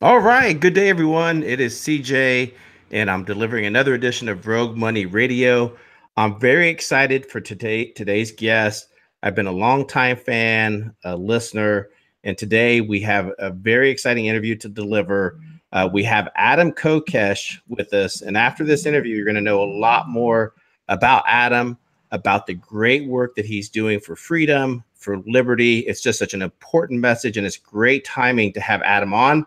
All right, good day, everyone. It is CJ, and I'm delivering another edition of Rogue Money Radio. I'm very excited for today's guest. I've been a longtime fan, a listener, and today we have a very exciting interview to deliver. We have Adam Kokesh with us, and after this interview, you're going to know a lot more about Adam, about the great work that he's doing for freedom, for liberty. It's just such an important message, and it's great timing to have Adam on.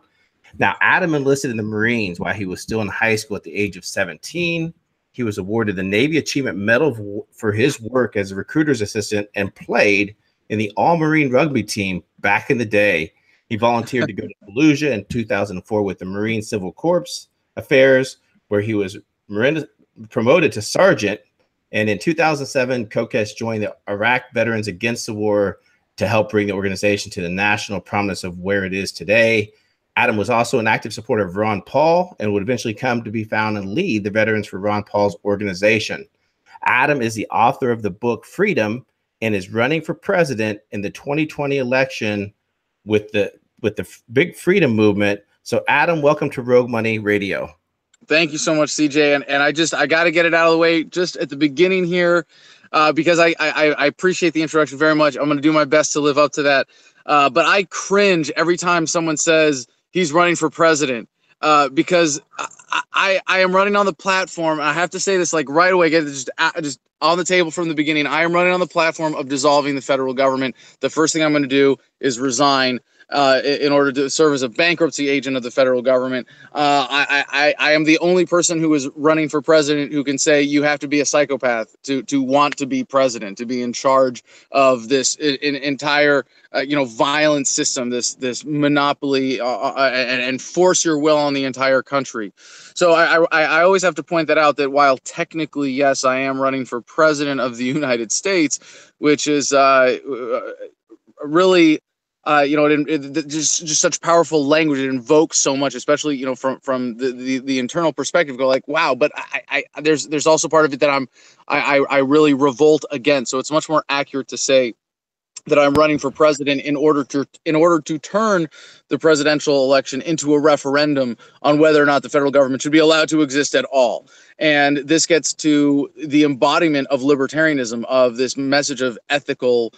Now, Adam enlisted in the Marines while he was still in high school at the age of 17. He was awarded the Navy Achievement Medal for his work as a recruiter's assistant and played in the All-Marine rugby team back in the day. He volunteered to go to Fallujah in 2004 with the Marine Civil Corps Affairs, where he was promoted to sergeant. And in 2007, Kokesh joined the Iraq Veterans Against the War to help bring the organization to the national prominence of where it is today. Adam was also an active supporter of Ron Paul and would eventually come to be found and lead the Veterans for Ron Paul's organization. Adam is the author of the book Freedom and is running for president in the 2020 election with the big freedom movement. So Adam, welcome to Rogue Money Radio. Thank you so much, CJ. And I got to get it out of the way just at the beginning here because I appreciate the introduction very much. I'm going to do my best to live up to that. But I cringe every time someone says he's running for president because I am running on the platform. I have to say this like right away, get just on the table from the beginning. I am running on the platform of dissolving the federal government. The first thing I'm going to do is resign in order to serve as a bankruptcy agent of the federal government. I am the only person who is running for president who can say you have to be a psychopath to want to be president, to be in charge of this entire violent system, this monopoly, and force your will on the entire country. So I always have to point that out, that while technically, yes, I am running for president of the United States, which is really just such powerful language. It invokes so much, especially from the internal perspective. Go like, wow, but there's also part of it that I really revolt against. So it's much more accurate to say that I'm running for president in order to turn the presidential election into a referendum on whether or not the federal government should be allowed to exist at all. And this gets to the embodiment of libertarianism, of this message of ethical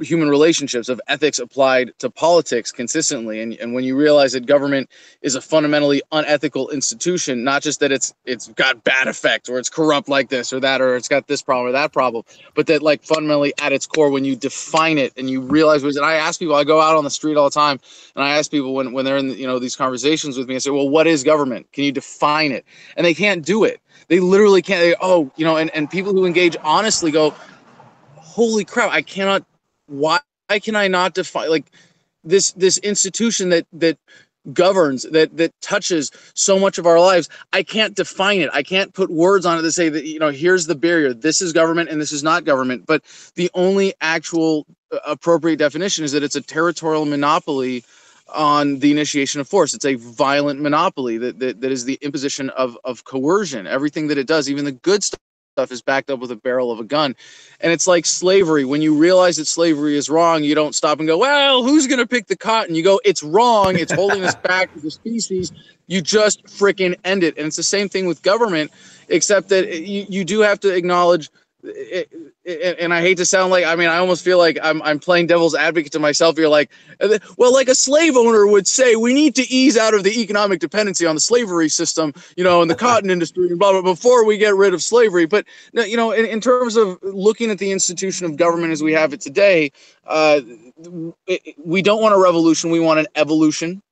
human relationships, of ethics applied to politics consistently. And when you realize that government is a fundamentally unethical institution, not just that it's got bad effects or it's corrupt like this or that, or it's got this problem or that problem, but that like fundamentally at its core, when you define it and you realize what it is. And I ask people, I go out on the street all the time and I ask people when they're in these conversations with me, I say, well, what is government? Can you define it? And they can't do it. They literally can't. And people who engage honestly go, holy crap, I cannot. Why can I not define like this institution that governs, that touches so much of our lives? I can't define it. I can't put words on it to say that here's the barrier. This is government and this is not government. But the only actual appropriate definition is that it's a territorial monopoly on the initiation of force. It's a violent monopoly that is the imposition of coercion. Everything that it does, even the good stuff, is backed up with a barrel of a gun. And it's like slavery. When you realize that slavery is wrong, you don't stop and go, well, who's going to pick the cotton? You go, it's wrong. It's holding us back as a species. You just freaking end it. And it's the same thing with government, except that you do have to acknowledge and I hate to sound like, I almost feel like I'm playing devil's advocate to myself. You're like, well, like a slave owner would say, we need to ease out of the economic dependency on the slavery system, in the cotton industry and blah, blah, before we get rid of slavery. But, in terms of looking at the institution of government as we have it today, we don't want a revolution. We want an evolution.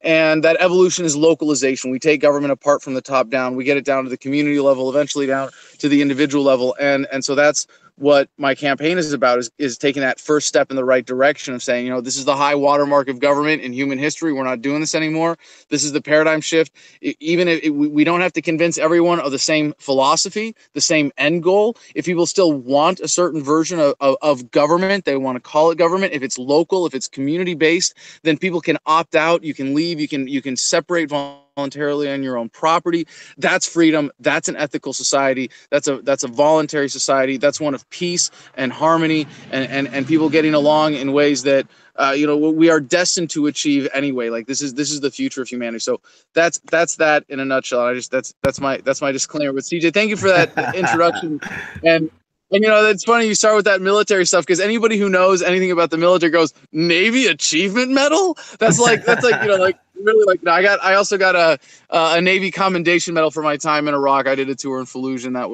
And that evolution is localization. We take government apart from the top down. We get it down to the community level, eventually down to the individual level. And so that's what my campaign is about, is taking that first step in the right direction of saying, this is the high watermark of government in human history. We're not doing this anymore. This is the paradigm shift. Even if we don't have to convince everyone of the same philosophy, the same end goal. If people still want a certain version of government, they want to call it government. If it's local, if it's community based, then people can opt out. You can leave. You can separate voluntarily on your own property. That's freedom. That's an ethical society. That's a voluntary society. That's one of peace and harmony and people getting along in ways that we are destined to achieve anyway. Like this is the future of humanity. So that's that in a nutshell. That's my disclaimer. But CJ, thank you for that introduction. And it's funny you start with that military stuff, because anybody who knows anything about the military goes, Navy Achievement Medal. That's like really, like, I also got a Navy Commendation Medal for my time in Iraq. I did a tour in Fallujah, and that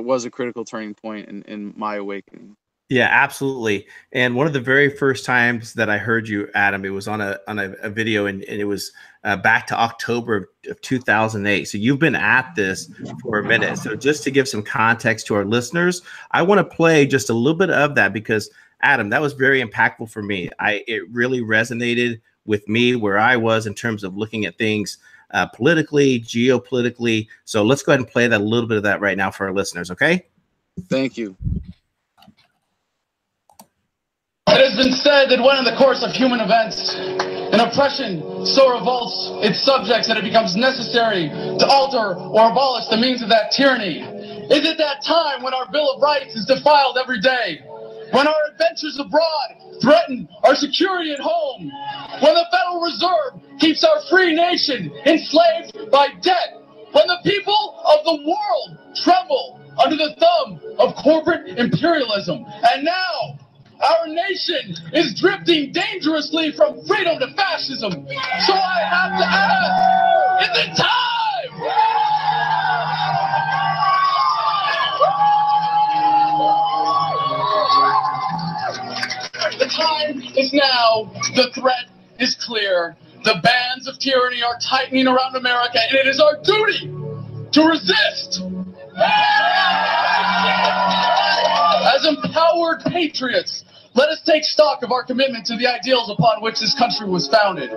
was a critical turning point in my awakening. Yeah, absolutely. And one of the very first times that I heard you, Adam, it was on a video, and it was back to October of 2008. So you've been at this for a minute. So just to give some context to our listeners, I want to play just a little bit of that, because Adam, that was very impactful for me. It really resonated with me where I was in terms of looking at things politically, geopolitically. So let's go ahead and play that, a little bit of that right now for our listeners. Okay. Thank you. It has been said that when in the course of human events, an oppression so revolts its subjects that it becomes necessary to alter or abolish the means of that tyranny. Is it that time when our Bill of Rights is defiled every day? When our adventures abroad threaten our security at home? When the Federal Reserve keeps our free nation enslaved by debt? When the people of the world tremble under the thumb of corporate imperialism? And now, our nation is drifting dangerously from freedom to fascism. So I have to ask, is it time? The time is now. The threat is clear. The bands of tyranny are tightening around America, and it is our duty to resist. As empowered patriots, let us take stock of our commitment to the ideals upon which this country was founded.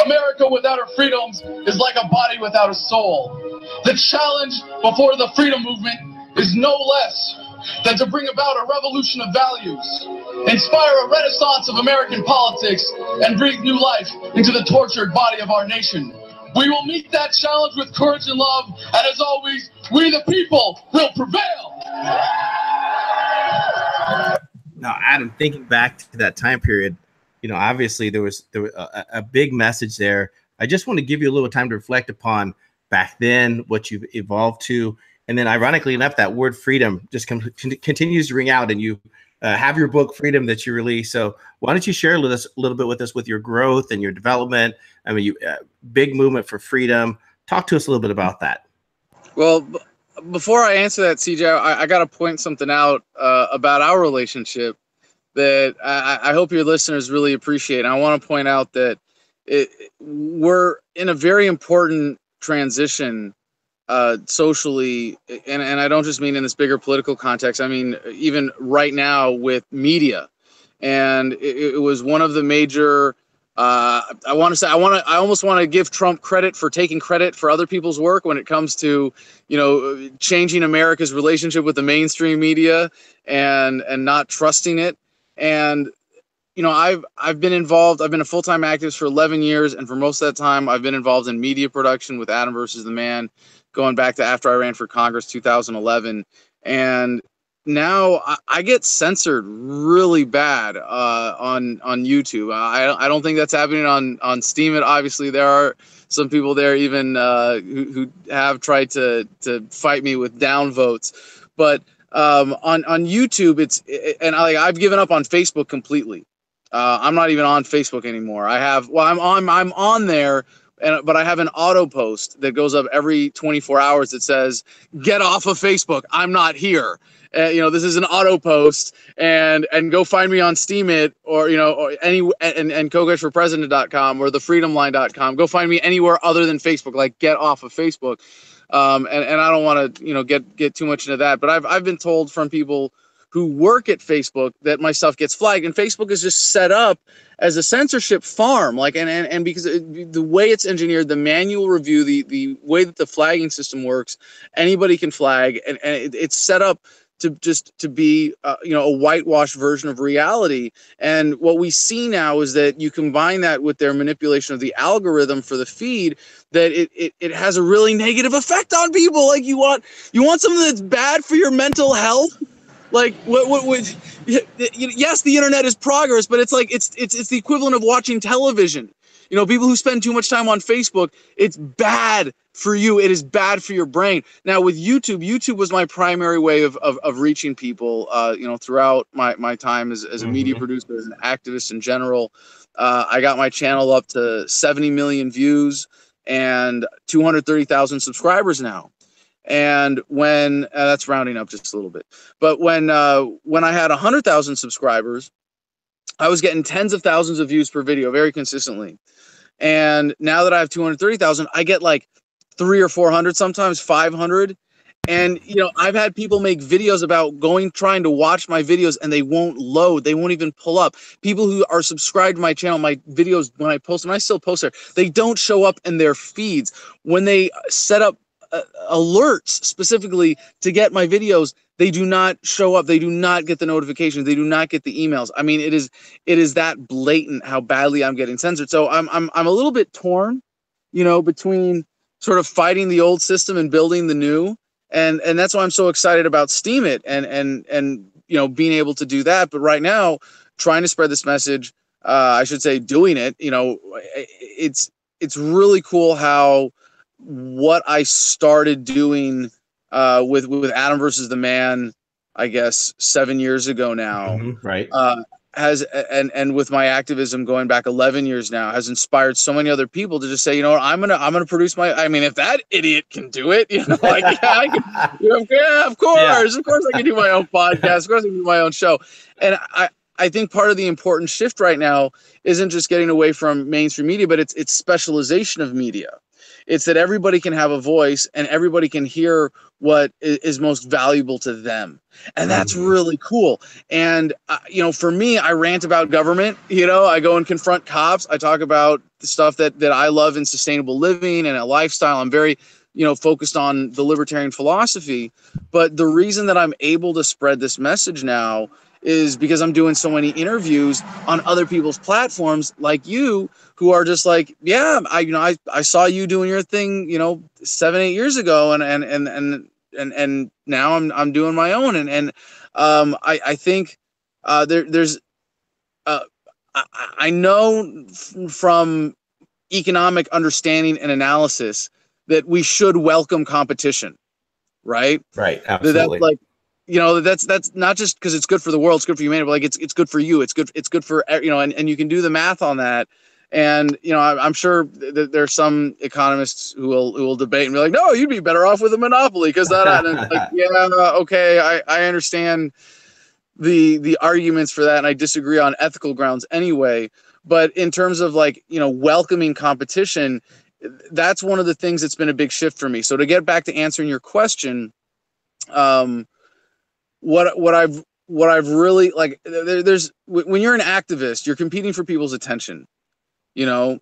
America without her freedoms is like a body without a soul. The challenge before the freedom movement is no less than to bring about a revolution of values, inspire a renaissance of American politics, and breathe new life into the tortured body of our nation. We will meet that challenge with courage and love, and as always, we the people will prevail. Now, Adam, thinking back to that time period, obviously there was a big message there. I just want to give you a little time to reflect upon back then, what you've evolved to. And then ironically enough, that word freedom just continues to ring out, and you have your book Freedom that you released. So why don't you share a little bit with us with your growth and your development? I mean, big movement for freedom. Talk to us a little bit about that. Well, before I answer that, CJ, I got to point something out about our relationship that I hope your listeners really appreciate. And I want to point out that we're in a very important transition socially, and I don't just mean in this bigger political context. I mean, even right now with media. And it was one of the major I almost want to give Trump credit for taking credit for other people's work when it comes to, changing America's relationship with the mainstream media and not trusting it. And, I've been involved. I've been a full-time activist for 11 years. And for most of that time, I've been involved in media production with Adam versus the Man, going back to after I ran for Congress, 2011. And now I get censored really bad on YouTube. I don't think that's happening on Steam. Obviously, there are some people there even who have tried to fight me with downvotes. But on YouTube, I've given up on Facebook completely. I'm not even on Facebook anymore. I'm on there. But I have an auto post that goes up every 24 hours that says, "Get off of Facebook. I'm not here." This is an auto post, and go find me on Steemit or and KokeshforPresident.com or thefreedomline.com. Go find me anywhere other than Facebook. Like, get off of Facebook. And I don't want to get too much into that, but I've been told from people who work at Facebook that my stuff gets flagged, and Facebook is just set up as a censorship farm. And because the way it's engineered, the manual review, the way that the flagging system works, anybody can flag, and it's set up to be a whitewashed version of reality. And what we see now is that you combine that with their manipulation of the algorithm for the feed, that it has a really negative effect on people. Like, you want something that's bad for your mental health. Like what would, yes, the internet is progress, but it's like, it's the equivalent of watching television. You know, people who spend too much time on Facebook, it's bad for you. It is bad for your brain. Now with YouTube was my primary way of reaching people, you know, throughout my time as a media producer, as an activist in general. I got my channel up to 70 million views and 230,000 subscribers now. And when that's rounding up just a little bit, but when I had 100,000 subscribers, I was getting tens of thousands of views per video very consistently. And now that I have 230,000, I get like 300 or 400, sometimes 500. And, you know, I've had people make videos about trying to watch my videos and they won't load. They won't even pull up. People who are subscribed to my channel, my videos, when I post them, I still post there, they don't show up in their feeds. When they set up alerts specifically to get my videos, they do not show up. They do not get the notifications. They do not get the emails. I mean, it is that blatant how badly I'm getting censored. So I'm a little bit torn, you know, between sort of fighting the old system and building the new. And that's why I'm so excited about Steam It and you know, being able to do that. But right now, trying to spread this message, I should say doing it, you know, it's really cool how what I started doing with Adam versus the Man, I guess 7 years ago now, right, has and with my activism going back 11 years now, has inspired so many other people to just say, you know what, I'm gonna produce my. I mean, if that idiot can do it, you know, like yeah, I can, you know, yeah, of course I can do my own podcast, of course I can do my own show, and I think part of the important shift right now isn't just getting away from mainstream media, but it's specialization of media. It's that everybody can have a voice and everybody can hear what is most valuable to them. And that's really cool. And, you know, for me, I rant about government. You know, I go and confront cops. I talk about the stuff that I love in sustainable living and a lifestyle. I'm very, you know, focused on the libertarian philosophy. But the reason that I'm able to spread this message now is because I'm doing so many interviews on other people's platforms like you, who are just like, yeah, I saw you doing your thing, you know, 7-8 years ago, and now I'm doing my own, and I think there's I know from economic understanding and analysis that we should welcome competition, right? Right, absolutely. That's like, you know, that's not just because it's good for the world, it's good for humanity, but like it's good for you, it's good for, you know, and you can do the math on that. And, you know, I'm sure that there's some economists who will debate and be like, no, you'd be better off with a monopoly because that, and like, yeah, okay, I understand the arguments for that, and I disagree on ethical grounds anyway. But in terms of, like, you know, welcoming competition, that's one of the things that's been a big shift for me. So to get back to answering your question, what I've really, like, there's when you're an activist, you're competing for people's attention, you know,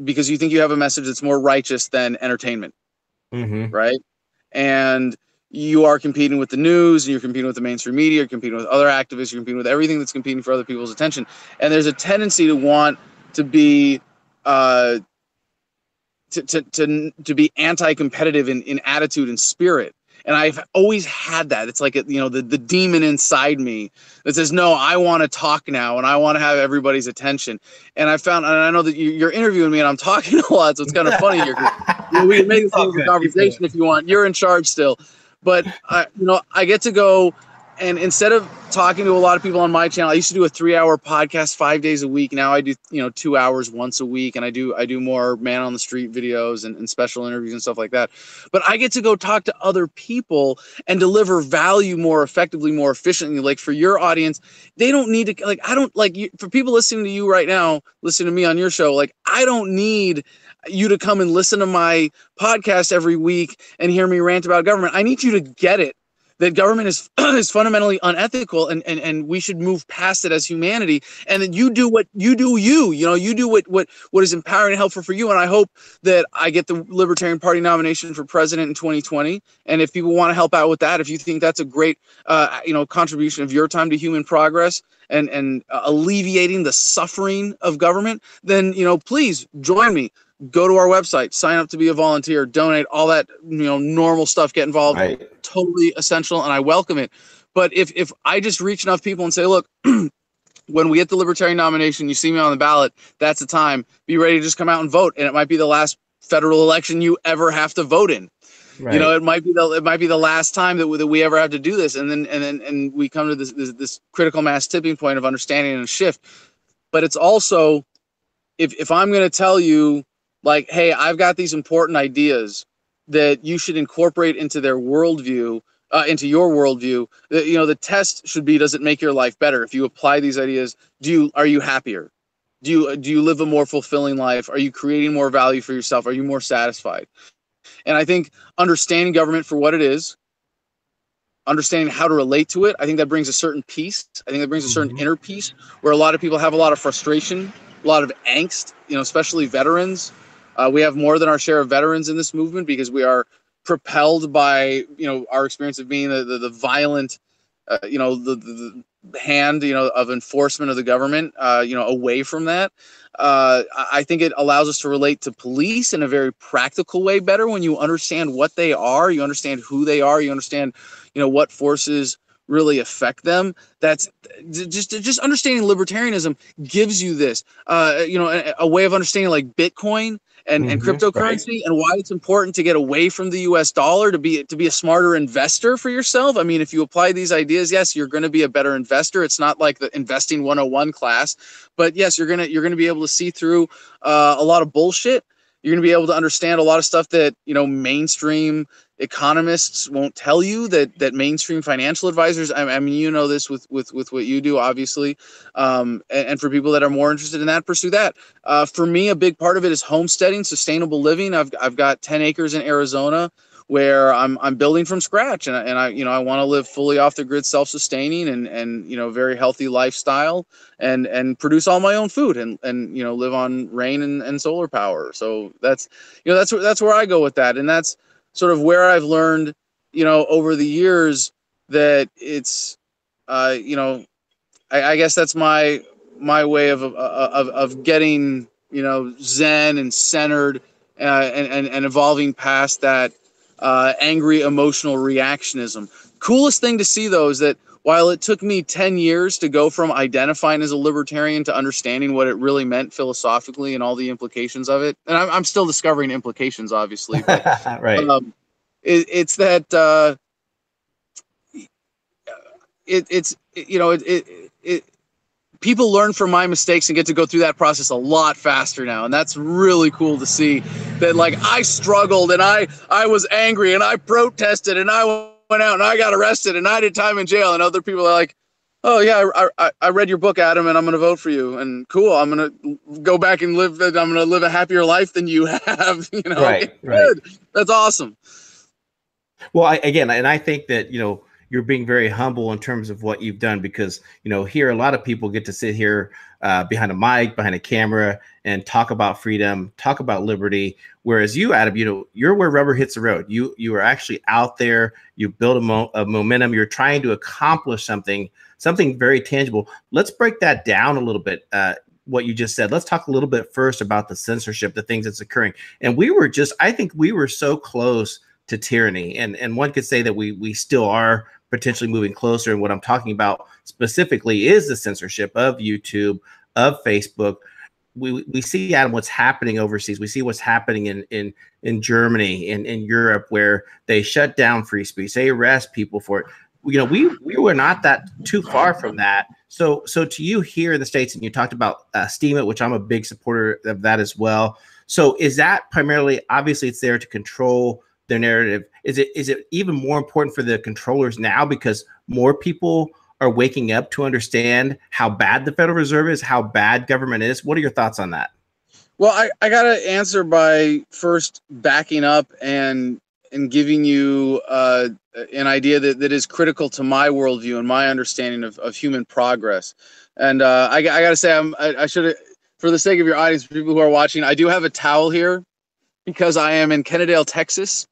because you think you have a message that's more righteous than entertainment, right? And you are competing with the news, and you're competing with the mainstream media, you're competing with other activists, you're competing with everything that's competing for other people's attention. And there's a tendency to want to be to be anti-competitive in attitude and spirit. And I've always had that. It's like, you know, the demon inside me that says, no, I want to talk now, and I want to have everybody's attention. And I found, and I know that you're interviewing me and I'm talking a lot, so it's kind of funny here. You know, we can make this a conversation if you want. You're in charge still. But, you know, I get to go, and instead of talking to a lot of people on my channel, I used to do a 3-hour podcast 5 days a week. Now I do, you know, 2 hours once a week, and I do more man on the street videos and special interviews and stuff like that. But I get to go talk to other people and deliver value more effectively, more efficiently. Like, for your audience, they don't need to, like, I don't, like, for people listening to you right now, listening to me on your show, like, I don't need you to come and listen to my podcast every week and hear me rant about government. I need you to get it, that government is fundamentally unethical, and we should move past it as humanity. And then you do what you do, you know, you do what is empowering and helpful for you. And I hope that I get the Libertarian Party nomination for president in 2020. And if people want to help out with that, if you think that's a great, you know, contribution of your time to human progress and alleviating the suffering of government, then, you know, please join me. Go to our website, sign up to be a volunteer, donate, all that, you know, normal stuff, get involved. Right. Totally essential, and I welcome it. But if I just reach enough people and say, look, when we get the Libertarian nomination, you see me on the ballot, that's the time. Be ready to just come out and vote. And it might be the last federal election you ever have to vote in. Right. You know, it might be the last time that we ever have to do this. And then we come to this critical mass tipping point of understanding and shift. But it's also, if I'm going to tell you, like, hey, I've got these important ideas that you should incorporate into their worldview, into your worldview, you know, the test should be, does it make your life better? If you apply these ideas, are you happier? Do you live a more fulfilling life? Are you creating more value for yourself? Are you more satisfied? And I think understanding government for what it is, understanding how to relate to it, I think that brings a certain peace. I think that brings a certain inner peace, where a lot of people have a lot of frustration, a lot of angst, you know, especially veterans. We have more than our share of veterans in this movement because we are propelled by, you know, our experience of being the violent, you know, the hand, you know, of enforcement of the government, you know, away from that. I think it allows us to relate to police in a very practical way better when you understand what they are, you understand who they are, you understand, you know, what forces really affect them. That's just understanding libertarianism gives you this, you know, a way of understanding like Bitcoin and cryptocurrency, right, and why it's important to get away from the US dollar to be a smarter investor for yourself. I mean, if you apply these ideas, yes, you're going to be a better investor. It's not like the investing 101 class, but yes, you're going to be able to see through a lot of bullshit. You're going to be able to understand a lot of stuff that, you know, mainstream economists won't tell you, that mainstream financial advisors, I mean, you know this with what you do, obviously, and for people that are more interested in that, pursue that. For me, a big part of it is homesteading, sustainable living. I've got 10 acres in Arizona where I'm building from scratch, and I, you know, I want to live fully off the grid, self-sustaining, and you know, very healthy lifestyle, and produce all my own food, and you know, live on rain and solar power. So that's, you know, that's where I go with that, and that's sort of where I've learned, you know, over the years that it's, you know, I guess that's my way of getting, you know, zen and centered, and evolving past that angry emotional reactionism. Coolest thing to see, though, is that while it took me 10 years to go from identifying as a libertarian to understanding what it really meant philosophically and all the implications of it, and I'm still discovering implications, obviously, but right. It's that it's you know, people learn from my mistakes and get to go through that process a lot faster now, and that's really cool to see. That, like, I struggled and I was angry and I protested and I went out and I got arrested and I did time in jail, and other people are like, oh yeah, I read your book, Adam, and I'm gonna vote for you, and cool, I'm gonna go back and I'm gonna live a happier life than you have. You know, right. Good. That's awesome. Well, I think that, you know, you're being very humble in terms of what you've done, because, you know, here a lot of people get to sit here behind a mic, behind a camera, and talk about freedom, talk about liberty. Whereas you, Adam, you know, you're where rubber hits the road. You are actually out there. You build a momentum. You're trying to accomplish something very tangible. Let's break that down a little bit. What you just said. Let's talk a little bit first about the censorship, the things that's occurring. And I think we were so close to tyranny, and one could say that we still are potentially moving closer. And what I'm talking about specifically is the censorship of YouTube, of Facebook. We see, Adam, what's happening overseas. We see what's happening in Germany, in Europe, where they shut down free speech. They arrest people for it. You know, we were not that too far from that. So to you here in the States, and you talked about Steam It, which I'm a big supporter of that as well. So is that primarily, obviously it's there to control their narrative. Is it even more important for the controllers now because more people are waking up to understand how bad the Federal Reserve is, how bad government is? What are your thoughts on that? Well, I got to answer by first backing up and giving you an idea that is critical to my worldview and my understanding of human progress. And I got to say, I should, for the sake of your audience, people who are watching, I do have a towel here because I am in Kennedale, Texas,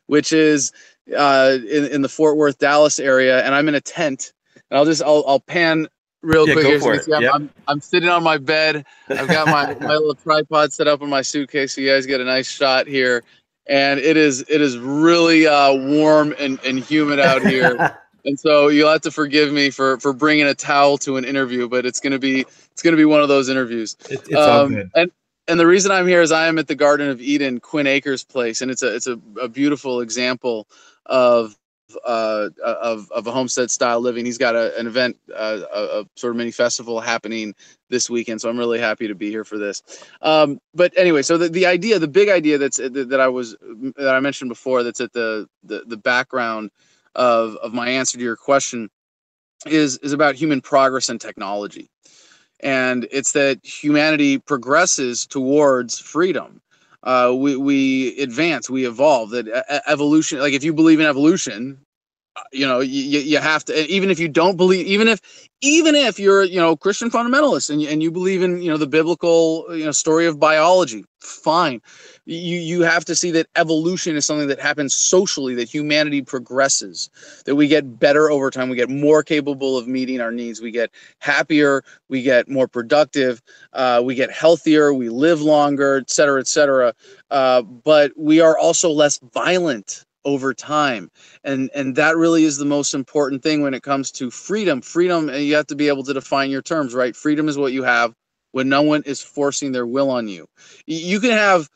which is in the Fort Worth, Dallas area, and I'm in a tent. And I'll pan real quick. Go for it. I'm sitting on my bed. I've got my little tripod set up in my suitcase, so you guys get a nice shot here. And it is really warm and humid out here. And so you'll have to forgive me for bringing a towel to an interview, but it's gonna be one of those interviews. It's all good. And the reason I'm here is I am at the Garden of Eden, Quinn Akers place, and it's a beautiful example of a homestead style living. He's got an event, a sort of mini festival happening this weekend, so I'm really happy to be here for this. But anyway, so the big idea that I mentioned before, that's at the background of my answer to your question is about human progress and technology. And it's that humanity progresses towards freedom. We advance, we evolve. That evolution, like if you believe in evolution, you have to, even if you don't believe, even if you're Christian fundamentalist and you believe in the biblical story of biology, fine. You have to see that evolution is something that happens socially, that humanity progresses, that we get better over time, we get more capable of meeting our needs, we get happier, we get more productive, we get healthier, we live longer, et cetera, et cetera. But we are also less violent over time, and that really is the most important thing when it comes to freedom. Freedom, and you have to be able to define your terms, right? Freedom is what you have when no one is forcing their will on you. You can have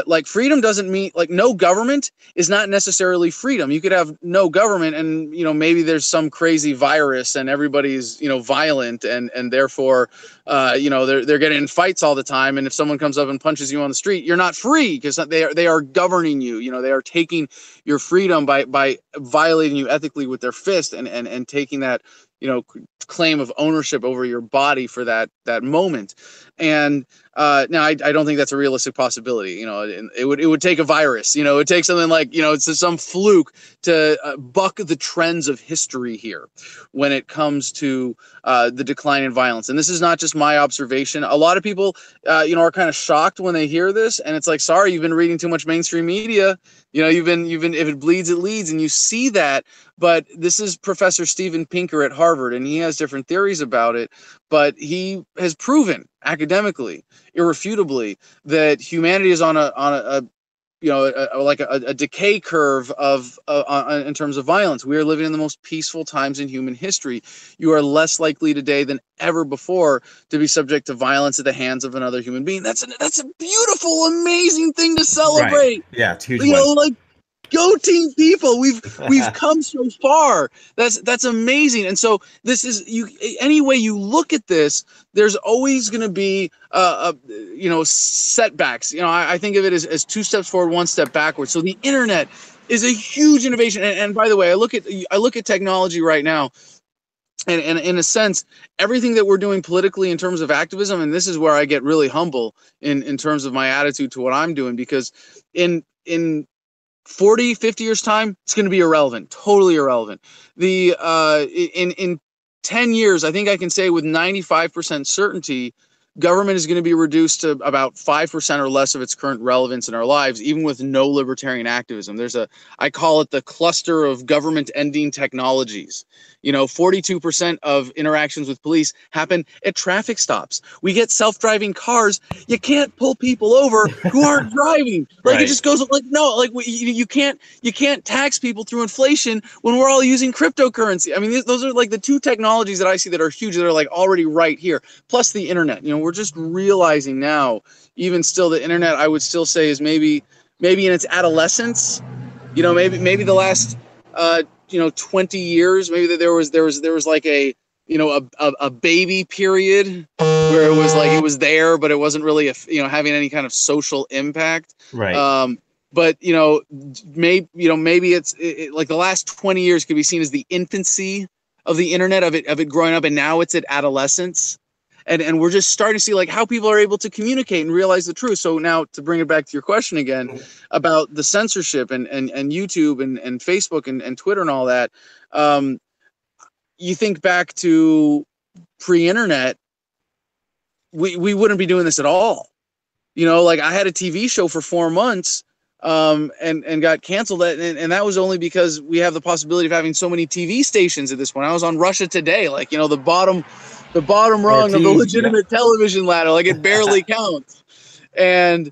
like freedom doesn't mean like no government is not necessarily freedom. You could have no government and maybe there's some crazy virus and everybody's violent and therefore they're getting in fights all the time, and if someone comes up and punches you on the street, you're not free because they are governing you. They are taking your freedom by violating you ethically with their fist and taking that claim of ownership over your body for that moment. And now I don't think that's a realistic possibility. It would take a virus. It would take something like it's some fluke to buck the trends of history here when it comes to the decline in violence. And this is not just my observation. A lot of people are kind of shocked when they hear this, and it's like, sorry, you've been reading too much mainstream media. You've been if it bleeds, it leads, and you see that. But this is Professor Steven Pinker at Harvard, and he has different theories about it. But he has proven academically, irrefutably, that humanity is on a decay curve of in terms of violence. We are living in the most peaceful times in human history. You are less likely today than ever before to be subject to violence at the hands of another human being. That's a beautiful, amazing thing to celebrate. Right. Yeah, it's a huge one. Like, go team people. We've come so far. That's amazing. And so this is any way you look at this, there's always going to be setbacks. I think of it as 2 steps forward, 1 step backwards. So the internet is a huge innovation. And by the way, I look at technology right now, and in a sense, everything that we're doing politically in terms of activism, and this is where I get really humble in terms of my attitude to what I'm doing, because in 40, 50 years time, it's going to be irrelevant, totally irrelevant. In 10 years, I think I can say with 95% certainty, government is going to be reduced to about 5% or less of its current relevance in our lives, even with no libertarian activism. I call it the cluster of government ending technologies. 42% of interactions with police happen at traffic stops. We get self-driving cars. You can't pull people over who aren't driving. Like, right. It just goes like, no, like you can't tax people through inflation when we're all using cryptocurrency. I mean, those are like the 2 technologies that I see that are huge, that are like already right here. Plus the internet. We're just realizing now, even still, the internet, I would still say, is maybe in its adolescence. Maybe the last 20 years, maybe there was like a baby period where it was like it was there, but it wasn't really having any kind of social impact. Right. But maybe it's like the last 20 years could be seen as the infancy of the internet, of it growing up, and now it's at adolescence. And we're just starting to see like how people are able to communicate and realize the truth. So now, to bring it back to your question again about the censorship and YouTube and Facebook and Twitter and all that, you think back to pre-internet, we wouldn't be doing this at all. Like I had a TV show for 4 months and got canceled, and that was only because we have the possibility of having so many TV stations at this point. I was on Russia Today, like the bottom rung of the legitimate television ladder, like it barely counts. And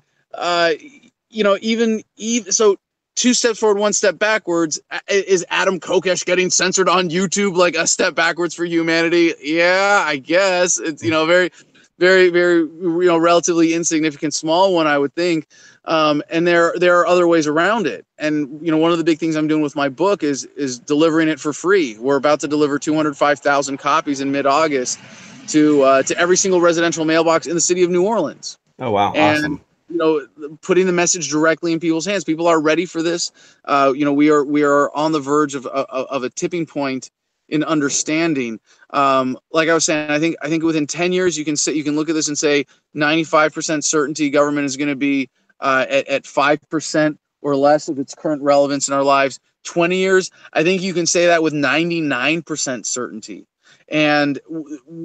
even so, 2 steps forward, 1 step backwards. Is Adam Kokesh getting censored on YouTube like a step backwards for humanity? Yeah, I guess it's, very, very, very, relatively insignificant, small one, I would think. And there are other ways around it. And, one of the big things I'm doing with my book is delivering it for free. We're about to deliver 205,000 copies in mid-August to every single residential mailbox in the city of New Orleans. Oh, wow. And, awesome. Putting the message directly in people's hands. People are ready for this. We are on the verge of a tipping point in understanding. Like I was saying, I think within 10 years you can look at this and say 95% certainty government is going to be at 5% or less of its current relevance in our lives. 20 years, I think you can say that with 99% certainty. And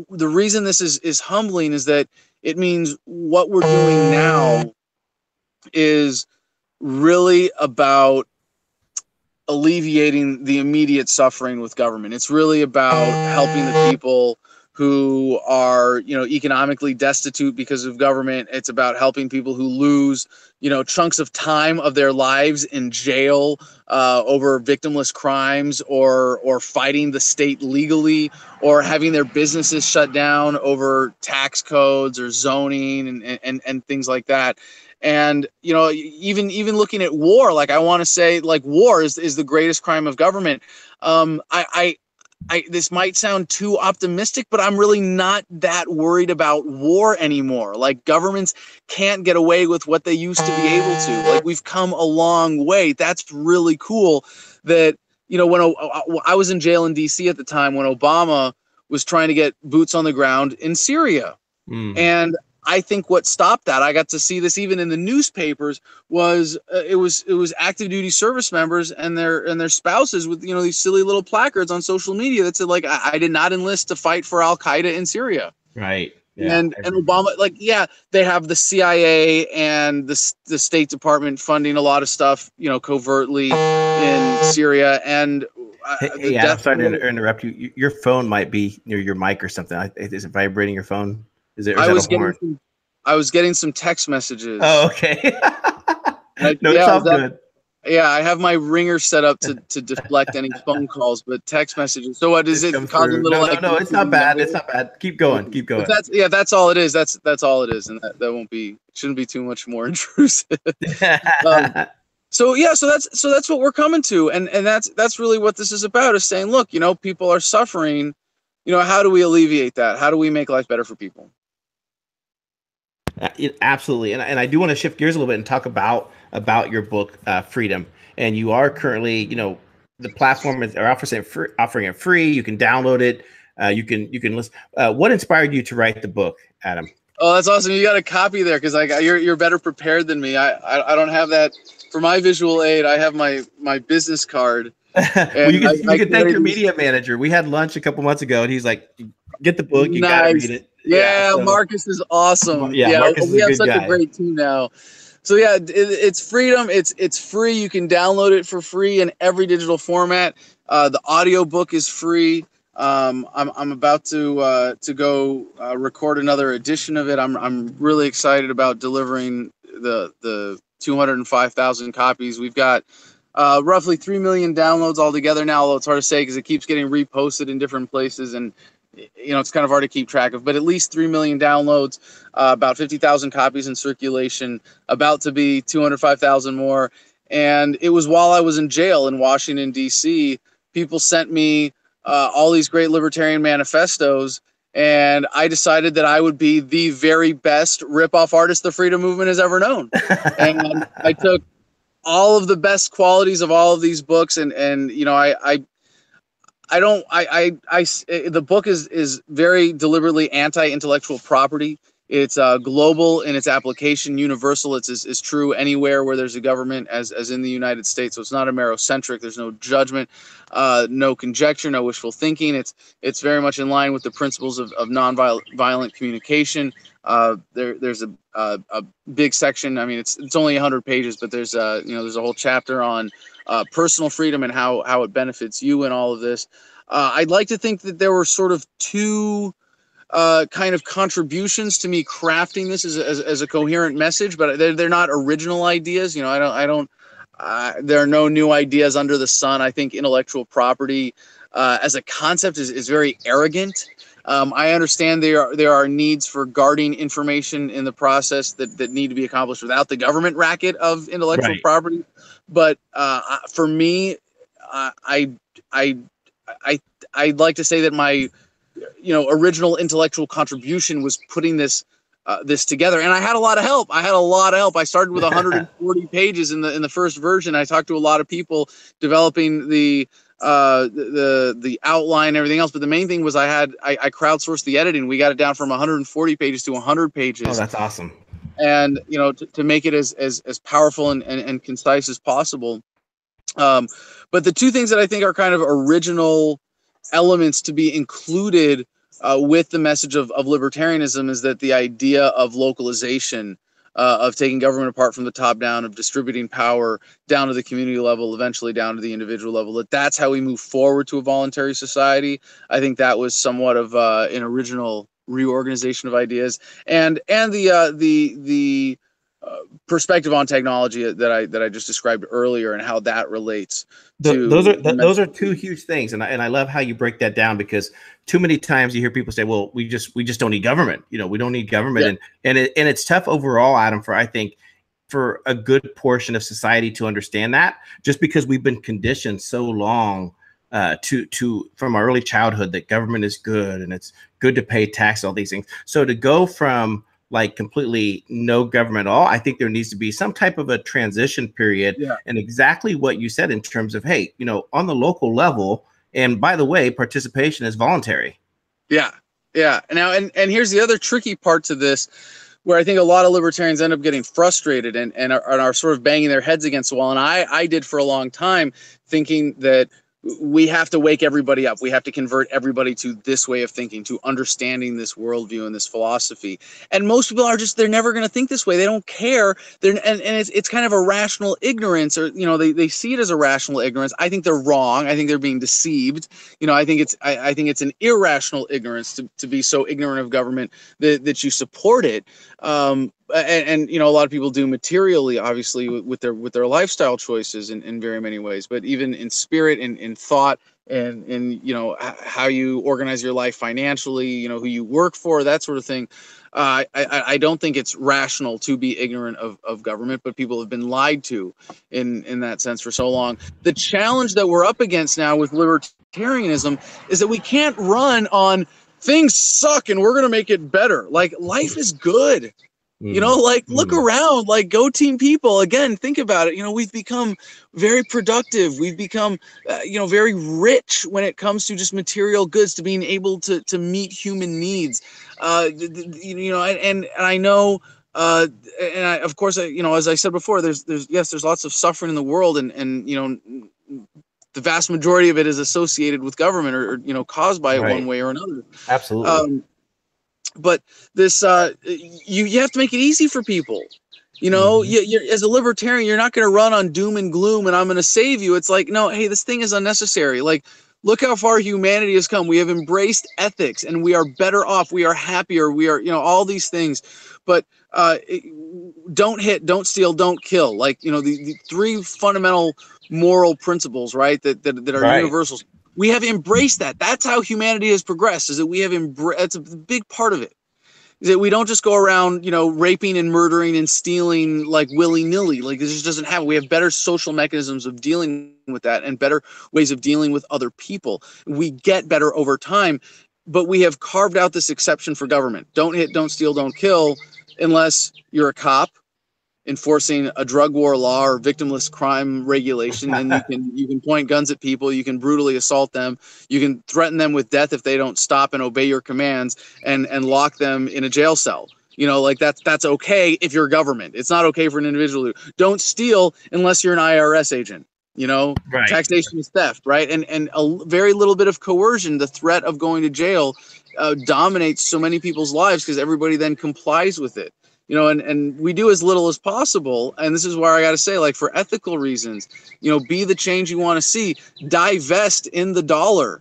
the reason this is humbling is that it means what we're doing now is really about alleviating the immediate suffering with government. It's really about helping the people who are, economically destitute because of government. It's about helping people who lose, chunks of time of their lives in jail over victimless crimes, or fighting the state legally, or having their businesses shut down over tax codes or zoning and things like that. And, even looking at war, like I want to say, like, war is the greatest crime of government. This might sound too optimistic, but I'm really not that worried about war anymore. Like, governments can't get away with what they used to be able to. Like, we've come a long way. That's really cool. That, when I was in jail in DC at the time when Obama was trying to get boots on the ground in Syria. And I think what stopped that, I got to see this even in the newspapers, was it was active duty service members and their spouses with these silly little placards on social media that said, like, I did not enlist to fight for Al Qaeda in Syria. Right. Yeah. And Obama, like, they have the CIA and the State Department funding a lot of stuff, covertly in Syria. And hey, I'm sorry to interrupt you. Your phone might be near your mic or something. Is it vibrating your phone? I was getting some text messages. Oh, okay. No, it's all good. Yeah, I have my ringer set up to deflect any phone calls, but text messages. So what is it? Causing little, no, it's not bad. It's not bad. Keep going. That's all it is. That's all it is, and that shouldn't be too much more intrusive. So that's what we're coming to, and that's really what this is about, is saying, look, people are suffering. How do we alleviate that? How do we make life better for people? Absolutely, and I do want to shift gears a little bit and talk about your book, Freedom. And you are currently, the platform are offering it free. You can download it. You can listen. What inspired you to write the book, Adam? Oh, that's awesome! You got a copy there, because you're better prepared than me. I don't have that for my visual aid. I have my business card. Well, you can thank your media manager. We had lunch a couple months ago, and he's like, "Get the book. You gotta read it." Yeah, so, Marcus is awesome. Marcus we have such guy. A great team now. So it's Freedom. It's free. You can download it for free in every digital format. The audio book is free. I'm about to go record another edition of it. I'm really excited about delivering the 205,000 copies. We've got roughly 3 million downloads altogether now, although it's hard to say because it keeps getting reposted in different places, and it's kind of hard to keep track of, but at least 3 million downloads, about 50,000 copies in circulation, about to be 205,000 more. And it was while I was in jail in Washington, D.C., people sent me all these great libertarian manifestos, and I decided that I would be the very best rip-off artist the freedom movement has ever known. And I took all of the best qualities of all of these books, and the book is very deliberately anti-intellectual property. It's global in its application, universal. It's as true anywhere where there's a government as in the United States. So it's not Amerocentric. There's no judgment, no conjecture, no wishful thinking. It's very much in line with the principles of nonviolent communication. There's a big section. I mean, it's only 100 pages, but there's a whole chapter on personal freedom and how it benefits you in all of this. I'd like to think that there were sort of two kind of contributions to me crafting this as a coherent message, but they're not original ideas. there are no new ideas under the sun. I think intellectual property as a concept is very arrogant. I understand there are needs for guarding information in the process that need to be accomplished without the government racket of intellectual Right. property. But for me, I I'd like to say that my original intellectual contribution was putting this together, and I had a lot of help. I started with 140 pages in the first version. I talked to a lot of people developing the outline and everything else, but the main thing was I crowdsourced the editing. We got it down from 140 pages to 100 pages. Oh, that's awesome. And to make it as powerful and concise as possible. But the two things that I think are kind of original elements to be included with the message of libertarianism is that the idea of localization, of taking government apart from the top down, of distributing power down to the community level, eventually down to the individual level, that's how we move forward to a voluntary society. I think that was somewhat of an original reorganization of ideas, and the perspective on technology that I just described earlier, and how that relates to those are two huge things, and I love how you break that down, because too many times you hear people say, well, we just don't need government, we don't need government. Yeah. and it's tough overall, Adam, I think for a good portion of society to understand that, just because we've been conditioned so long from our early childhood that government is good and it's good to pay tax, all these things. So to go from like completely no government at all, I think there needs to be some type of a transition period. Yeah. And exactly what you said in terms of, hey, on the local level, and by the way, participation is voluntary. Yeah. Now, and here's the other tricky part to this, where I think a lot of libertarians end up getting frustrated and are sort of banging their heads against the wall. And I did for a long time, thinking that we have to wake everybody up. We have to convert everybody to this way of thinking, to understanding this worldview and this philosophy. And most people they're never going to think this way. They don't care. And it's kind of a rational ignorance, or, they see it as a rational ignorance. I think they're wrong. I think they're being deceived. I think it's an irrational ignorance to be so ignorant of government that you support it. And a lot of people do materially, obviously, with their lifestyle choices in very many ways, but even in spirit and in thought, and in how you organize your life financially, who you work for, that sort of thing. I don't think it's rational to be ignorant of government, but people have been lied to in that sense for so long. The challenge that we're up against now with libertarianism is that we can't run on things suck and we're going to make it better. Like, life is good. Look around, go team people. Again, think about it. We've become very productive. We've become, very rich when it comes to just material goods, to being able to meet human needs. And I know, of course, as I said before, there's lots of suffering in the world, and the vast majority of it is associated with government or caused by it one way or another. Absolutely. But this, you have to make it easy for people. You're, as a libertarian, you're not going to run on doom and gloom and I'm going to save you. It's like, no, hey, this thing is unnecessary. Like, look how far humanity has come. We have embraced ethics and we are better off. We are happier. We are, all these things. But don't hit, don't steal, don't kill. Like, the three fundamental moral principles, right, that are universals. We have embraced that. That's how humanity has progressed, is that we have that's a big part of it. Is that we don't just go around, raping and murdering and stealing like willy-nilly. Like, this just doesn't happen. We have better social mechanisms of dealing with that and better ways of dealing with other people. We get better over time, but we have carved out this exception for government. Don't hit, don't steal, don't kill, unless you're a cop enforcing a drug war law or victimless crime regulation. And you can point guns at people, you can brutally assault them, you can threaten them with death if they don't stop and obey your commands, and lock them in a jail cell. That's okay if you're government. It's not okay for an individual to. Don't steal unless you're an IRS agent. Right. Taxation is theft, right? And a very little bit of coercion, the threat of going to jail, dominates so many people's lives because everybody then complies with it. And we do as little as possible. And this is where I got to say, like, for ethical reasons, be the change you want to see. Divest in the dollar.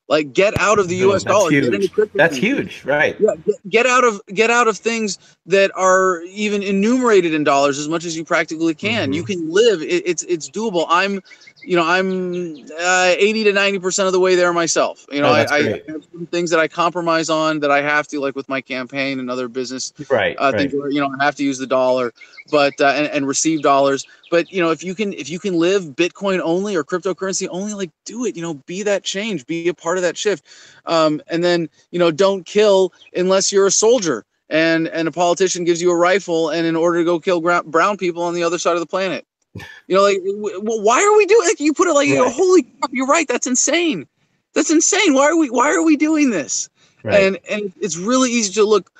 Like, get out of the U.S. dollar. Huge. Get into cryptocurrency. That's huge, right? Yeah, get out of things that are even enumerated in dollars as much as you practically can. You can live. It's doable. I'm 80 to 90% of the way there myself. I have some things that I compromise on that I have to, like with my campaign and other business things where, I have to use the dollar, but and receive dollars. But if you can live Bitcoin only or cryptocurrency only, like, do it. Be that change, be a part of that shift, and then don't kill unless you're a soldier and a politician gives you a rifle and in order to go kill brown people on the other side of the planet. Why are we doing it? You put it like, holy crap, you're right. That's insane. That's insane. Why are we doing this? Right. And it's really easy to look.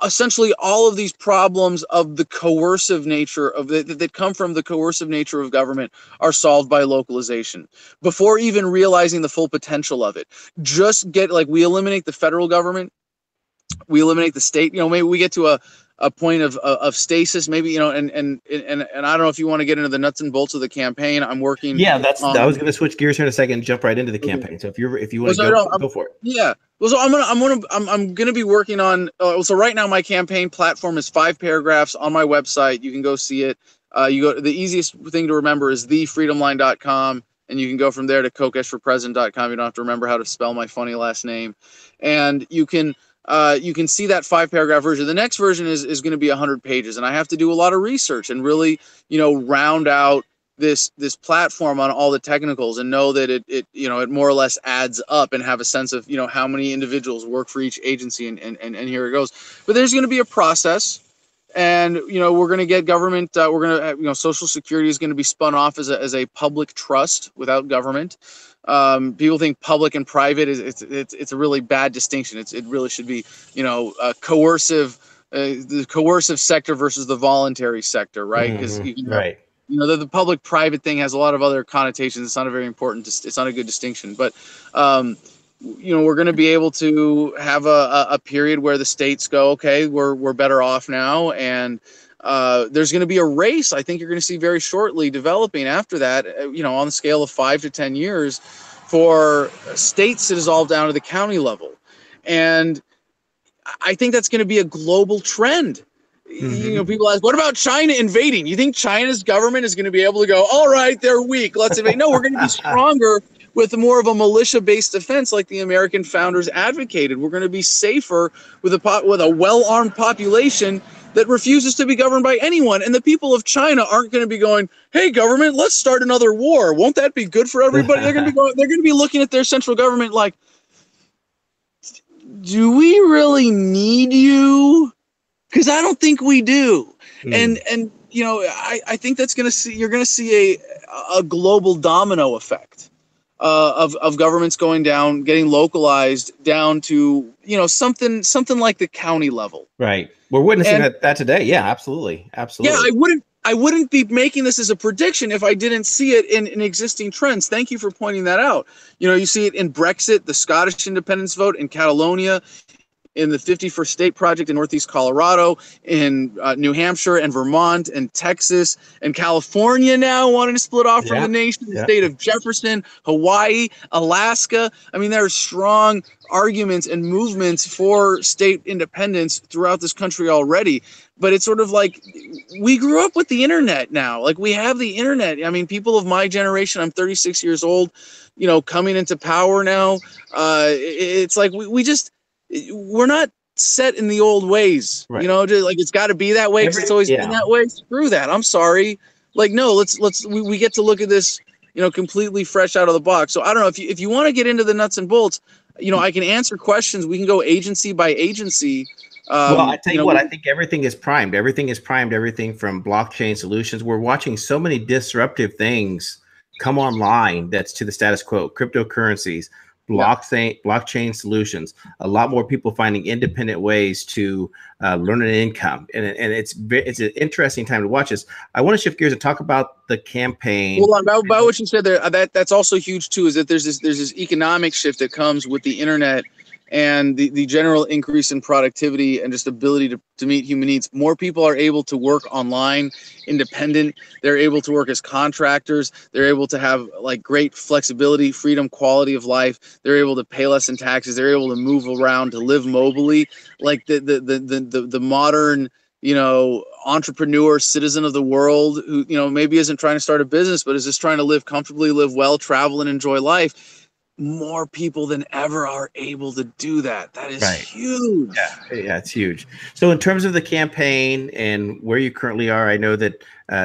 Essentially, all of these problems of the coercive nature of that come from the coercive nature of government are solved by localization before even realizing the full potential of it. Just we eliminate the federal government, we eliminate the state. Maybe we get to a point of stasis, maybe, and I don't know if you want to get into the nuts and bolts of the campaign. I'm working. Yeah, I was going to switch gears here in a second and jump right into the campaign. So if you want to go for it. Yeah. Well, so I'm gonna be working on. So right now my campaign platform is 5 paragraphs on my website. You can go see it. The easiest thing to remember is thefreedomline.com, and you can go from there to kokeshforpresident.com. You don't have to remember how to spell my funny last name, and you can see that 5 paragraph version. The next version is going to be 100 pages, and I have to do a lot of research and really round out this platform on all the technicals and know that it more or less adds up and have a sense of how many individuals work for each agency and here it goes. But there's going to be a process, and we're going to get government. We're going to Social Security is going to be spun off as a public trust without government. People think public and private it's a really bad distinction. It really should be coercive, the coercive sector versus the voluntary sector, right? Because right. The public-private thing has a lot of other connotations. It's not a very important. It's not a good distinction. But we're going to be able to have a period where the states go, okay, we're better off now, and there's going to be a race. I think you're going to see very shortly developing after that. On the scale of 5 to 10 years, for states to dissolve down to the county level, and I think that's going to be a global trend. People ask, what about China invading? You think China's government is going to be able to go, all right, they're weak, let's invade? No, we're going to be stronger with more of a militia-based defense like the American founders advocated. We're going to be safer with a well-armed population that refuses to be governed by anyone. And the people of China aren't going to be going, hey, government, let's start another war. Won't that be good for everybody? They're going to be looking at their central government like, do we really need you? Because I don't think we do, and I think that's you're going to see a global domino effect of governments going down, getting localized down to something like the county level. Right, we're witnessing that today. Yeah, absolutely. Yeah, I wouldn't be making this as a prediction if I didn't see it in existing trends. Thank you for pointing that out. You see it in Brexit, the Scottish independence vote, in Catalonia, in the 51st State Project in Northeast Colorado, in New Hampshire and Vermont and Texas and California now wanting to split off from the nation, the state of Jefferson, Hawaii, Alaska. I mean, there are strong arguments and movements for state independence throughout this country already. But it's sort of like we grew up with the internet now. Like, we have the internet. I mean, people of my generation, I'm 36 years old, coming into power now. It's like we're not set in the old ways, right. Just like it's got to be that way because it's always been that way. Screw that. I'm sorry. Like, no, we get to look at this, completely fresh out of the box. So I don't know if you want to get into the nuts and bolts, I can answer questions. We can go agency by agency. Well, I tell you what, I think everything is primed. Everything is primed. Everything from blockchain solutions. We're watching so many disruptive things come online. That's to the status quo. Cryptocurrencies, blockchain solutions, a lot more people finding independent ways to learn an income, and it's an interesting time to watch this. I want to shift gears and talk about the campaign. Well, about what you said there, that's also huge too. Is that there's this economic shift that comes with the internet and the general increase in productivity and just ability to meet human needs. More people are able to work online, independent. They're able to work as contractors. They're able to have like great flexibility, freedom, quality of life. They're able to pay less in taxes. They're able to move around, to live mobily. Like the modern, you know, entrepreneur, citizen of the world who, you know, maybe isn't trying to start a business, but is just trying to live comfortably, live well, travel, and enjoy life. More people than ever are able to do that. That is huge. Yeah, it's huge. So in terms of the campaign and where you currently are, I know that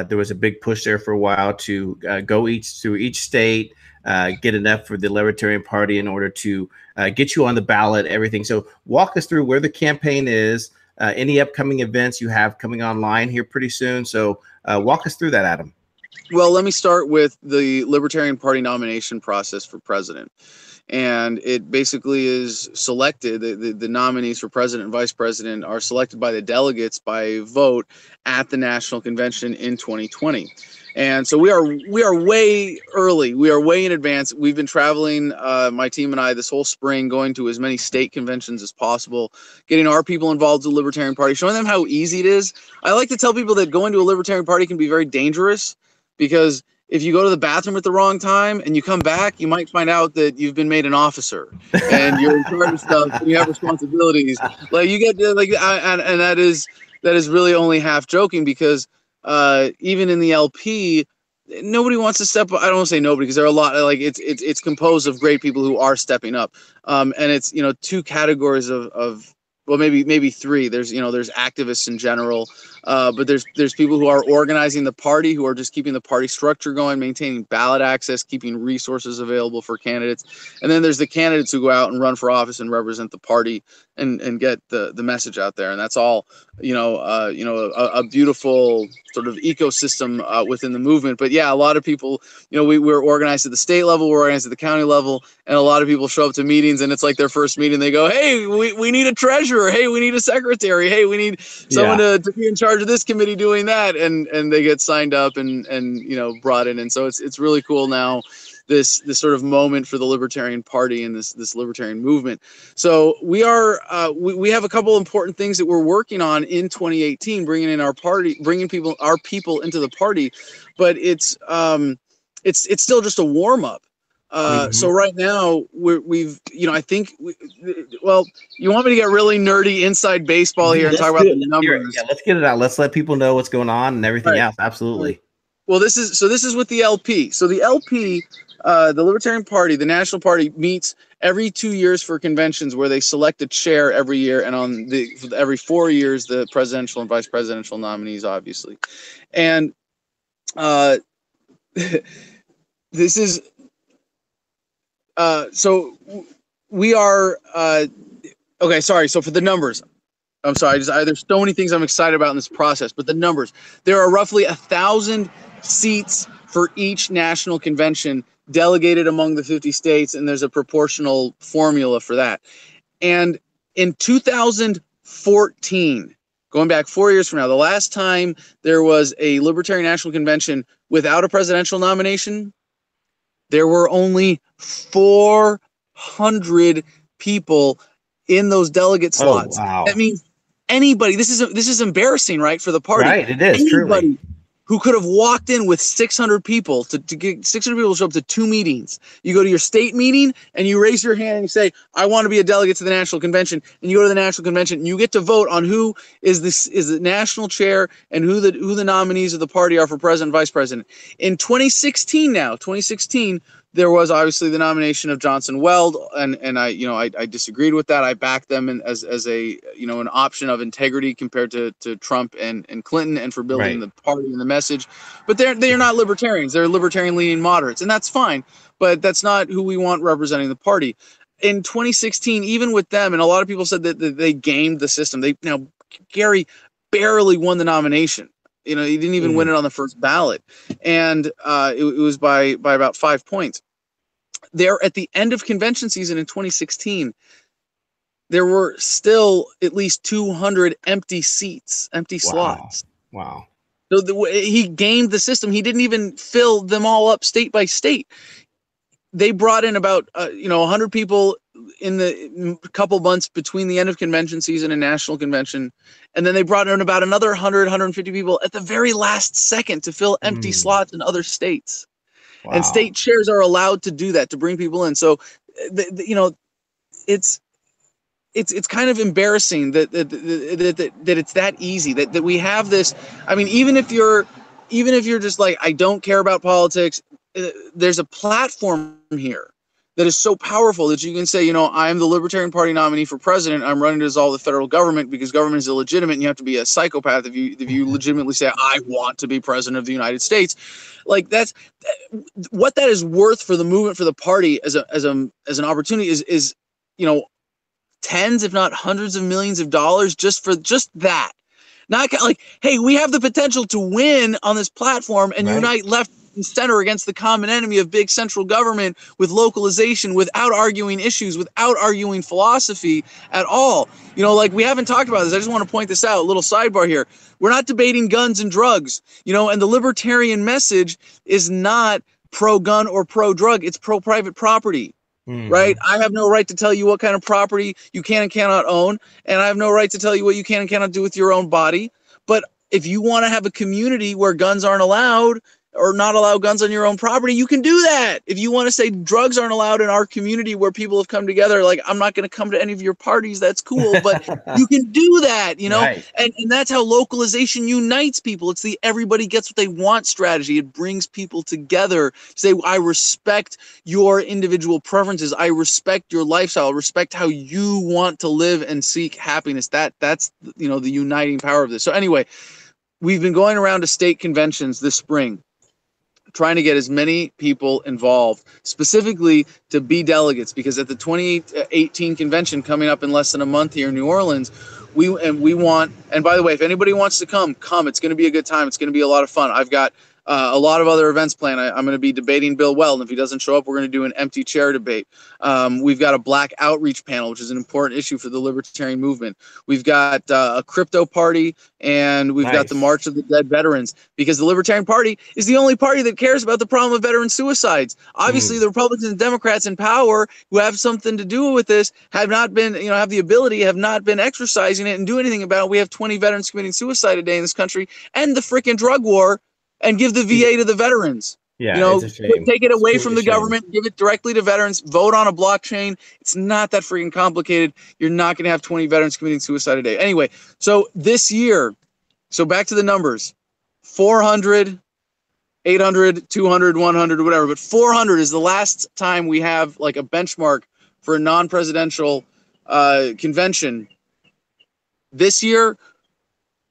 there was a big push there for a while to go through each state, get enough for the Libertarian Party in order to get you on the ballot, everything. So walk us through where the campaign is, any upcoming events you have coming online here pretty soon. So walk us through that, Adam. Well, let me start with the Libertarian Party nomination process for president. And it basically is selected, the nominees for president and vice president are selected by the delegates by vote at the national convention in 2020. And so we are way early. We are way in advance. We've been traveling, my team and I, this whole spring, going to as many state conventions as possible, getting our people involved with the Libertarian Party, showing them how easy it is. I like to tell people that going to a Libertarian Party can be very dangerous, because if you go to the bathroom at the wrong time and you come back, you might find out that you've been made an officer and you're in charge of stuff and you have responsibilities. Like you get like, and that is really only half joking, because even in the LP, nobody wants to step up. I don't want to say nobody, because there are a lot, like it's composed of great people who are stepping up. And it's, you know, two categories of well, maybe three. There's, you know, there's activists in general, but there's people who are organizing the party, who are just keeping the party structure going, maintaining ballot access, keeping resources available for candidates. And then there's the candidates who go out and run for office and represent the party and get the message out there. And that's all, a beautiful sort of ecosystem within the movement. But yeah, a lot of people, we're organized at the state level, we're organized at the county level, and a lot of people show up to meetings and it's like their first meeting. They go, hey, we need a treasurer. Hey, we need a secretary. Hey, we need someone to be in charge of this committee doing that. And they get signed up and brought in. And so it's really cool now, this sort of moment for the Libertarian Party and this libertarian movement. So we are we have a couple important things that we're working on in 2018, bringing in our people into the party, but it's still just a warm up. So right now we've I think you want me to get really nerdy inside baseball here and talk about the numbers? Yeah, let's get it out. Let's let people know what's going on and everything else. Absolutely. Well, this is with the LP. So the LP, the Libertarian Party, the national party, meets every 2 years for conventions where they select a chair every year, and every 4 years the presidential and vice presidential nominees, obviously. And this is so we are okay. Sorry. So for the numbers, I'm sorry. There's so many things I'm excited about in this process, but the numbers, there are roughly 1,000 seats for each national convention delegated among the 50 states, and there's a proportional formula for that. And in 2014, going back 4 years from now, the last time there was a Libertarian National Convention without a presidential nomination, there were only 400 people in those delegate slots. Oh, wow. That means anybody, this is embarrassing, right, for the party. Right, it is. Anybody truly who could have walked in with 600 people to get 600 people to show up to 2 meetings. You go to your state meeting and you raise your hand and you say, I want to be a delegate to the national convention. And you go to the national convention and you get to vote on who is the national chair and who the nominees of the party are for president and vice president. In 2016, there was obviously the nomination of Johnson Weld, and I disagreed with that. I backed them as a an option of integrity compared to Trump and Clinton, and for building the party and the message. But they're not libertarians. They're libertarian leaning moderates, and that's fine. But that's not who we want representing the party. In 2016, even with them, and a lot of people said that they gamed the system. Gary barely won the nomination. He didn't even win it on the first ballot, and it was by about 5 points. There, at the end of convention season in 2016, there were still at least 200 empty seats, empty slots. Wow. So he gamed the system. He didn't even fill them all up state by state. They brought in about 100 people in the couple months between the end of convention season and national convention. And then they brought in about another 100, 150 people at the very last second to fill empty slots in other states. Wow. And state chairs are allowed to do that, to bring people in. So, you know, it's kind of embarrassing that it's that easy, that we have this. I mean, even if you're just like, I don't care about politics, there's a platform here that is so powerful that you can say, you know, I'm the Libertarian Party nominee for president. I'm running to dissolve the federal government because government is illegitimate, and you have to be a psychopath if you legitimately say, I want to be president of the United States. Like, that's what that is worth for the movement, for the party as an opportunity is, you know, tens, if not hundreds of millions of dollars just for that. Not like, hey, we have the potential to win on this platform and unite left and center against the common enemy of big central government with localization, without arguing issues, without arguing philosophy at all. You know, like, we haven't talked about this. I just want to point this out, a little sidebar here. We're not debating guns and drugs, you know, and the libertarian message is not pro-gun or pro-drug. It's pro-private property. Right? I have no right to tell you what kind of property you can and cannot own, and I have no right to tell you what you can and cannot do with your own body. But if you want to have a community where guns aren't allowed, or not allow guns on your own property, you can do that. If you want to say drugs aren't allowed in our community where people have come together, like, I'm not going to come to any of your parties, that's cool, but you can do that, you know? Right. And that's how localization unites people. It's the everybody gets what they want strategy. It brings people together. Say, I respect your individual preferences. I respect your lifestyle. I respect how you want to live and seek happiness. That's, you know, the uniting power of this. So anyway, we've been going around to state conventions this spring, trying to get as many people involved, specifically to be delegates, because at the 2018 convention coming up in less than a month here in New Orleans, we want, and by the way, if anybody wants to come. It's going to be a good time. It's going to be a lot of fun. I've got a lot of other events planned. I'm going to be debating Bill Weld. If he doesn't show up, we're going to do an empty chair debate. We've got a black outreach panel, which is an important issue for the libertarian movement. We've got a crypto party, and we've got the March of the Dead Veterans, because the Libertarian Party is the only party that cares about the problem of veteran suicides. Obviously, the Republicans and Democrats in power who have something to do with this have not been, you know, have the ability, have not been exercising it and do anything about it. We have 20 veterans committing suicide a day in this country, and the freaking drug war, and give the VA to the veterans. Yeah, you know, take it away from the government, give it directly to veterans, vote on a blockchain. It's not that freaking complicated. You're not going to have 20 veterans committing suicide a day. Anyway, so this year, so back to the numbers, 400, 800, 200, 100, whatever, but 400 is the last time we have like a benchmark for a non-presidential convention. This year,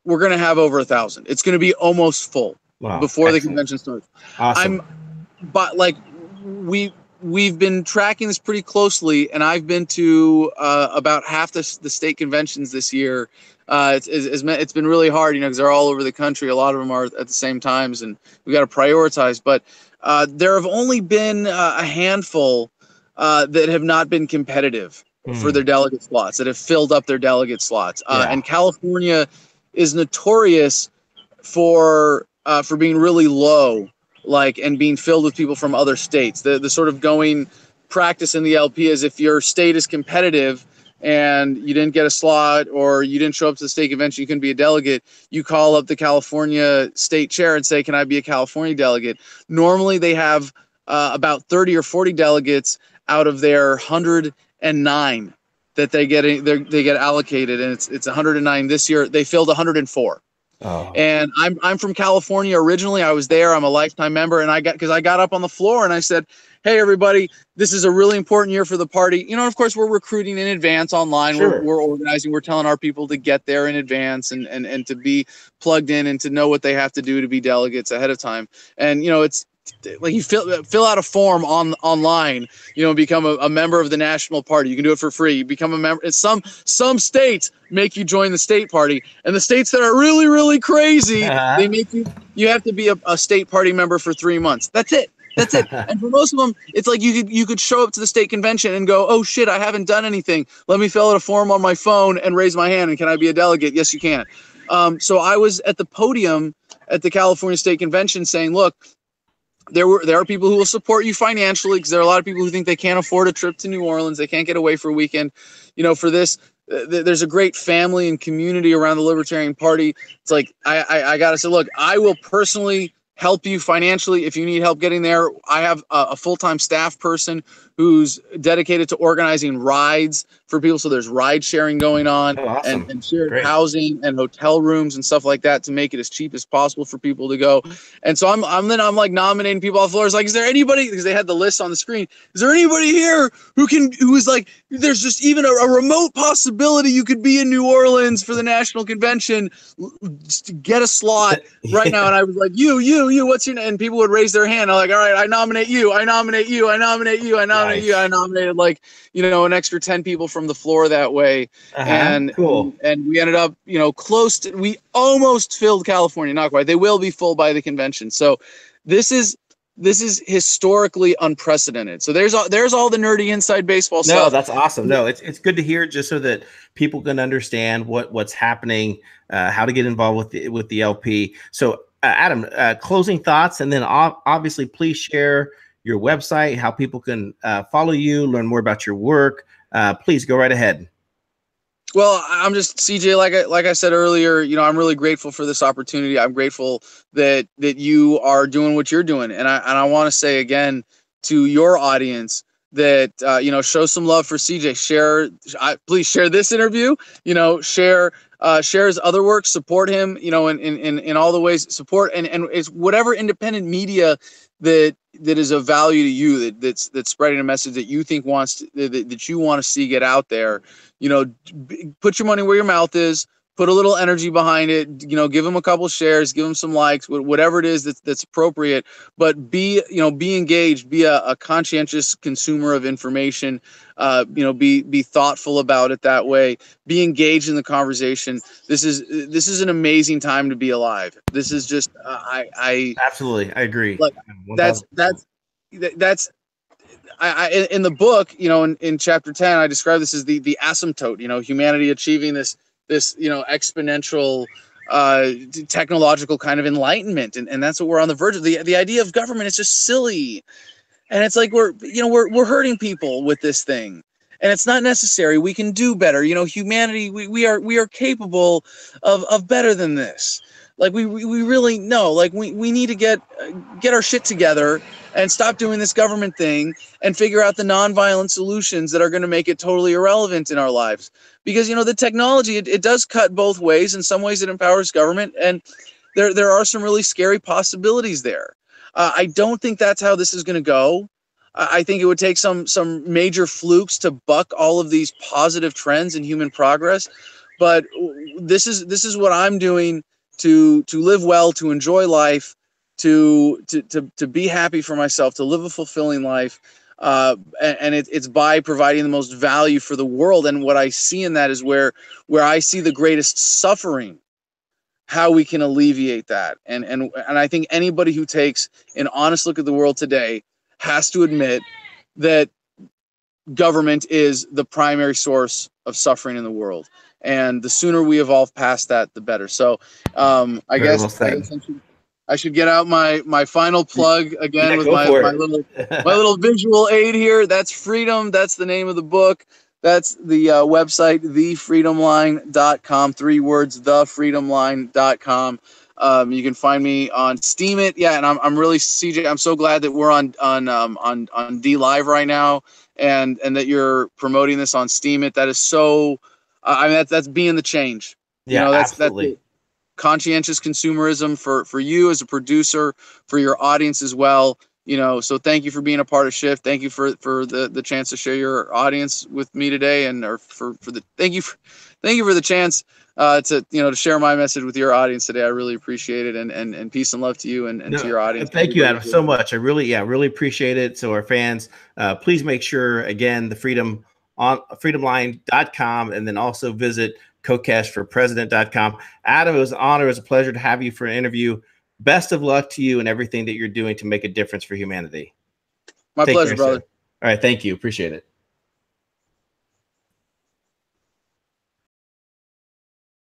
we're going to have over 1,000. It's going to be almost full. Wow, before the convention starts. Awesome. But like, we've been tracking this pretty closely, and I've been to about half the state conventions this year. It's been really hard, you know, because they're all over the country. A lot of them are at the same times, and we got to prioritize. But there have only been a handful that have not been competitive for their delegate slots, that have filled up their delegate slots. And California is notorious for being really low, like, and being filled with people from other states. The sort of going practice in the LP is, if your state is competitive and you didn't get a slot, or you didn't show up to the state convention, you couldn't be a delegate, you call up the California state chair and say, can I be a California delegate? Normally they have about 30 or 40 delegates out of their 109 that they get allocated, and it's 109 this year. They filled 104. Oh. And I'm from California originally. I was there. I'm a lifetime member, and I got up on the floor and I said, hey, everybody, this is a really important year for the party. You know, of course, we're recruiting in advance online. Sure. We're organizing. We're telling our people to get there in advance and to be plugged in and to know what they have to do to be delegates ahead of time. And, you know, it's like, you fill out a form online, you know, become a member of the national party. You can do it for free. You become a member. Some states make you join the state party, and the states that are really, really crazy, they make you have to be a state party member for 3 months. That's it. And for most of them, it's like you could show up to the state convention and go, oh shit, I haven't done anything. Let me fill out a form on my phone and raise my hand, and can I be a delegate? Yes, you can. So I was at the podium at the California State Convention saying, look, there are people who will support you financially, because there are a lot of people who think they can't afford a trip to New Orleans, they can't get away for a weekend. For this, there's a great family and community around the Libertarian Party. It's like I gotta say, look, I will personally help you financially if you need help getting there. I have a full-time staff person who's dedicated to organizing rides for people. So there's ride sharing going on. Oh, awesome. and shared Great. housing and hotel rooms and stuff like that to make it as cheap as possible for people to go. And so I'm like nominating people off the floor. It's like, is there anybody, because they had the list on the screen, is there anybody here who is like, there's just even a remote possibility you could be in New Orleans for the national convention, just get a slot right now. And I was like, you, what's your name? And people would raise their hand. I'm like, all right, I nominate you, I nominate you, I nominate you, I nominate you. I nominated like, an extra 10 people from the floor that way. And cool. And we ended up, close to, we almost filled California, not quite. They will be full by the convention. So this is historically unprecedented. So there's all the nerdy inside baseball stuff. No, that's awesome. No, it's good to hear, just so that people can understand what's happening, how to get involved with the LP. So Adam, closing thoughts, and then obviously please share your website, how people can follow you, learn more about your work. Please go right ahead. Well, I'm just, CJ, like I said earlier, I'm really grateful for this opportunity. I'm grateful that you are doing what you're doing. And I want to say again to your audience that, show some love for CJ. Please share this interview, share his other work, support him, in all the ways, support, and it's whatever independent media that is of value to you, that's spreading a message that you think that you want to see get out there. Put your money where your mouth is, put a little energy behind it, give them a couple shares, give them some likes, whatever it is that's appropriate, but be engaged, be a conscientious consumer of information, be thoughtful about it that way, be engaged in the conversation. This is an amazing time to be alive. This is just, absolutely, I agree. Like, that's in the book, in chapter 10, I describe this as the asymptote, humanity achieving this exponential technological kind of enlightenment. And that's what we're on the verge of. The idea of government is just silly. And it's like, we're hurting people with this thing, and it's not necessary. We can do better. Humanity, we are capable of better than this. Like we really know, like we need to get our shit together and stop doing this government thing and figure out the nonviolent solutions that are going to make it totally irrelevant in our lives. Because, the technology, it does cut both ways. In some ways it empowers government, and there are some really scary possibilities there. I don't think that's how this is going to go. I think it would take some major flukes to buck all of these positive trends in human progress. But this is what I'm doing to live well, to enjoy life, to be happy for myself, to live a fulfilling life. And it's by providing the most value for the world. And what I see in that is where I see the greatest suffering, how we can alleviate that. And I think anybody who takes an honest look at the world today has to admit that government is the primary source of suffering in the world. And the sooner we evolve past that, the better. So I guess I should get out my final plug again with my little visual aid here. That's Freedom. That's the name of the book. That's the website, thefreedomline.com. 3 words, thefreedomline.com. You can find me on Steemit. Yeah, and I'm really, CJ, I'm so glad that we're on D Live right now, and that you're promoting this on Steemit. That is so, that's being the change. Yeah, absolutely. That's conscientious consumerism for you as a producer, for your audience as well. So thank you for being a part of Shift. Thank you for the chance to share your audience with me today, and thank you for the chance to share my message with your audience today. I really appreciate it, and peace and love to you and to your audience. Thank you, Adam, so much. I really appreciate it. So our fans, please make sure, again, the freedomline.com, and then also visit kokeshforpresident.com. Adam, it was an honor. It was a pleasure to have you for an interview. Best of luck to you and everything that you're doing to make a difference for humanity. My pleasure, brother. All right. Thank you. Appreciate it.